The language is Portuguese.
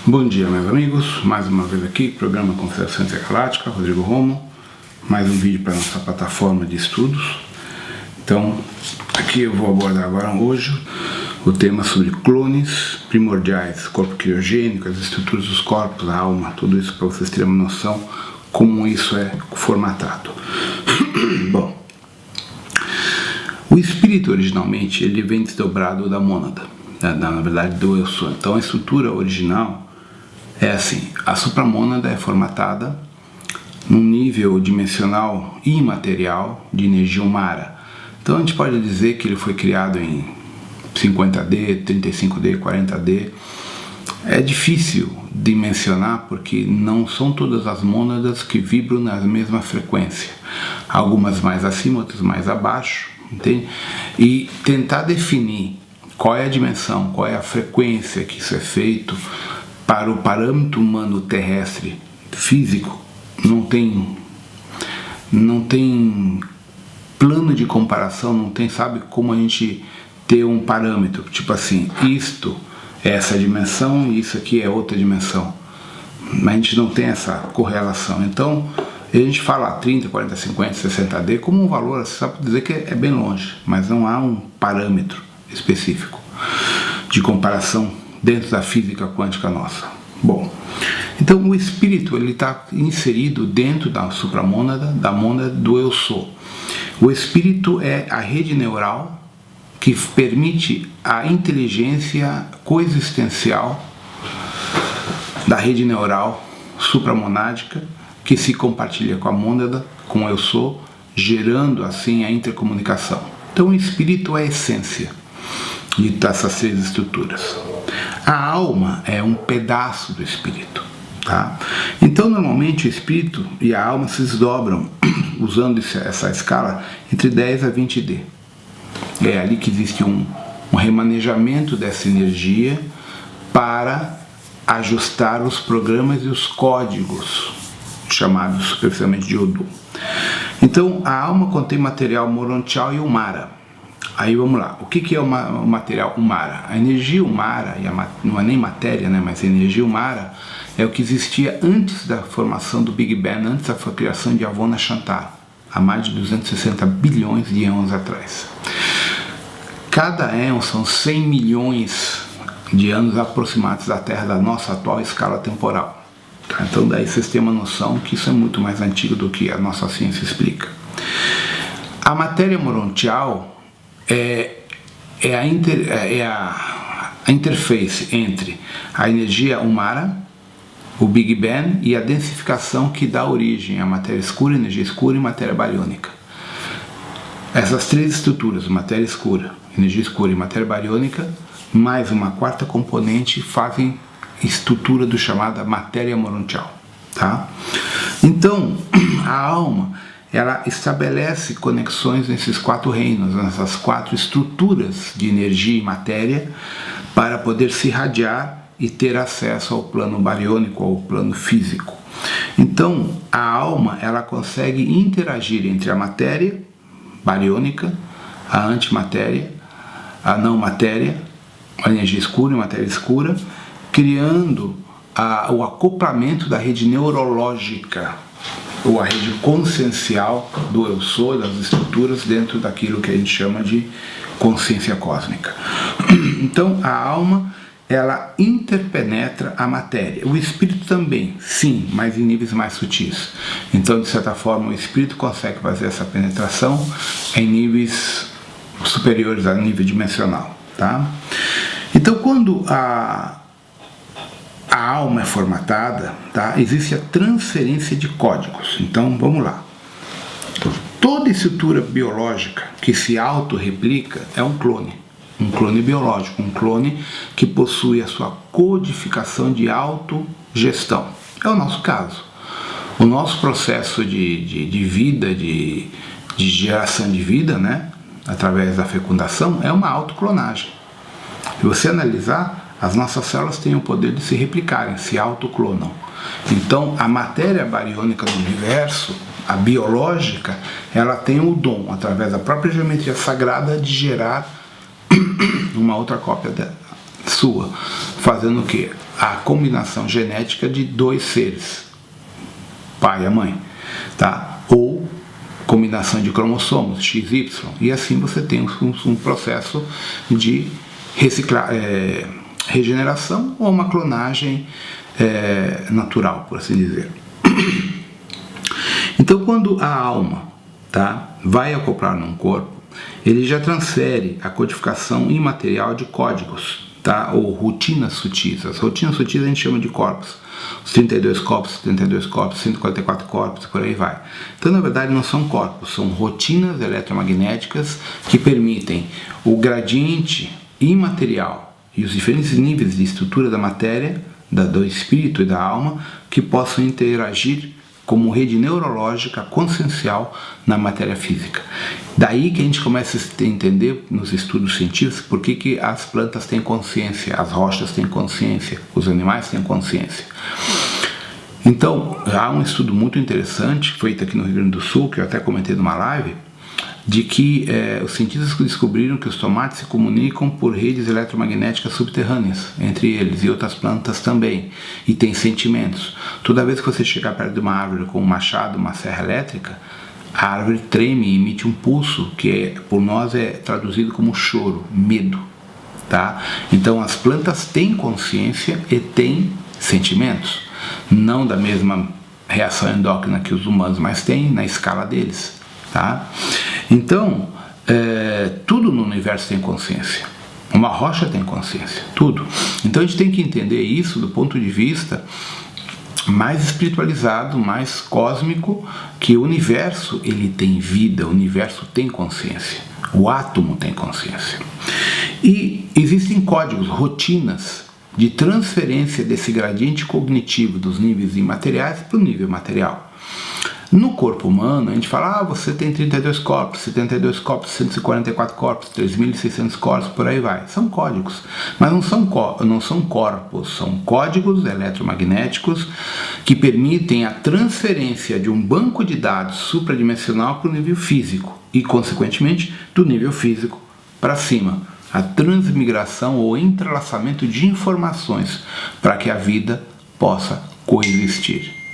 Bom dia, meus amigos, mais uma vez aqui, programa Conversação Intergaláctica, Rodrigo Romo, mais um vídeo para nossa plataforma de estudos. Então, aqui eu vou abordar agora hoje o tema sobre clones primordiais, corpo criogênico, as estruturas dos corpos, a alma, tudo isso para vocês terem uma noção como isso é formatado. Bom, o espírito originalmente ele vem desdobrado da mônada, na verdade do eu sou. Então a estrutura original é assim: a supramônada é formatada num nível dimensional imaterial de energia humana. Então a gente pode dizer que ele foi criado em 50D, 35D, 40D. É difícil dimensionar porque não são todas as mônadas que vibram na mesma frequência. Algumas mais acima, outras mais abaixo, entende? E tentar definir qual é a dimensão, qual é a frequência que isso é feito para o parâmetro humano terrestre físico, não tem plano de comparação, não tem, sabe, como a gente ter um parâmetro, tipo assim, isto é essa dimensão e isso aqui é outra dimensão, mas a gente não tem essa correlação. Então a gente fala 30, 40, 50, 60D como um valor, só para dizer que é bem longe, mas não há um parâmetro específico de comparação dentro da física quântica nossa. Bom, então o espírito ele está inserido dentro da supramônada, da mônada do eu sou. O espírito é a rede neural que permite a inteligência coexistencial da rede neural supramonádica que se compartilha com a mônada, com o eu sou, gerando assim a intercomunicação. Então o espírito é a essência dessas três estruturas. A alma é um pedaço do espírito, tá? Então normalmente o espírito e a alma se desdobram usando essa escala entre 10 a 20D. É ali que existe um remanejamento dessa energia para ajustar os programas e os códigos chamados superficialmente de Odu. Então a alma contém material morontial e umara. Aí vamos lá, o que é o material umara? A energia umara, não é nem matéria, né, mas a energia umara é o que existia antes da formação do Big Bang, antes da criação de Avona Shantar, há mais de 260 bilhões de anos atrás. Cada éon são 100 milhões de anos aproximados da Terra, da nossa atual escala temporal. Então daí vocês têm uma noção que isso é muito mais antigo do que a nossa ciência explica. A matéria morontial é a interface entre a energia umara, o Big Bang e a densificação que dá origem à matéria escura, energia escura e matéria bariônica. Essas três estruturas, matéria escura, energia escura e matéria bariônica, mais uma quarta componente, fazem estrutura do chamada matéria morontial, tá? Então, a alma ela estabelece conexões nesses quatro reinos, nessas quatro estruturas de energia e matéria, para poder se irradiar e ter acesso ao plano bariônico, ao plano físico. Então, a alma ela consegue interagir entre a matéria bariônica, a antimatéria, a não matéria, a energia escura e matéria escura, criando o acoplamento da rede neurológica, ou a rede consciencial do eu sou, das estruturas dentro daquilo que a gente chama de consciência cósmica. Então a alma ela interpenetra a matéria, o espírito também, sim, mas em níveis mais sutis. Então de certa forma o espírito consegue fazer essa penetração em níveis superiores a nível dimensional, tá? Então quando a alma é formatada, tá? Existe a transferência de códigos. Então vamos lá. Toda estrutura biológica que se autorreplica é um clone biológico, um clone que possui a sua codificação de autogestão. É o nosso caso. O nosso processo de vida, de geração de vida, né? Através da fecundação, é uma autoclonagem. Se você analisar, as nossas células têm o poder de se replicarem, se autoclonam. Então, a matéria bariônica do universo, a biológica, ela tem o dom, através da própria geometria sagrada, de gerar uma outra cópia sua, fazendo o quê? a combinação genética de dois seres, pai e a mãe, tá? Ou combinação de cromossomos, XY, e assim você tem um processo de regeneração ou uma clonagem natural, por assim dizer. Então, quando a alma, tá, vai acoplar num corpo, ele já transfere a codificação imaterial de códigos, tá, ou rotinas sutis. As rotinas sutis a gente chama de corpos. Os 32 corpos, 72 corpos, 144 corpos, por aí vai. Então, na verdade, não são corpos, são rotinas eletromagnéticas que permitem o gradiente imaterial e os diferentes níveis de estrutura da matéria, do espírito e da alma, que possam interagir como rede neurológica consciencial na matéria física. Daí que a gente começa a entender nos estudos científicos por que as plantas têm consciência, as rochas têm consciência, os animais têm consciência. Então, há um estudo muito interessante feito aqui no Rio Grande do Sul, que eu até comentei numa live, de que os cientistas descobriram que os tomates se comunicam por redes eletromagnéticas subterrâneas, entre eles e outras plantas também, e têm sentimentos. Toda vez que você chegar perto de uma árvore com um machado, uma serra elétrica, a árvore treme e emite um pulso, que por nós é traduzido como choro, medo. Tá? Então as plantas têm consciência e têm sentimentos, não da mesma reação endócrina que os humanos, mas têm na escala deles. Tá? Então, tudo no universo tem consciência. Uma rocha tem consciência, tudo. Então a gente tem que entender isso do ponto de vista mais espiritualizado, mais cósmico, que o universo ele tem vida, o universo tem consciência, o átomo tem consciência. E existem códigos, rotinas de transferência desse gradiente cognitivo dos níveis imateriais para o nível material. No corpo humano, a gente fala, você tem 32 corpos, 72 corpos, 144 corpos, 3.600 corpos, por aí vai. São códigos, mas não são corpos, são códigos eletromagnéticos que permitem a transferência de um banco de dados supradimensional para o nível físico e, consequentemente, do nível físico para cima. A transmigração ou entrelaçamento de informações para que a vida possa coexistir.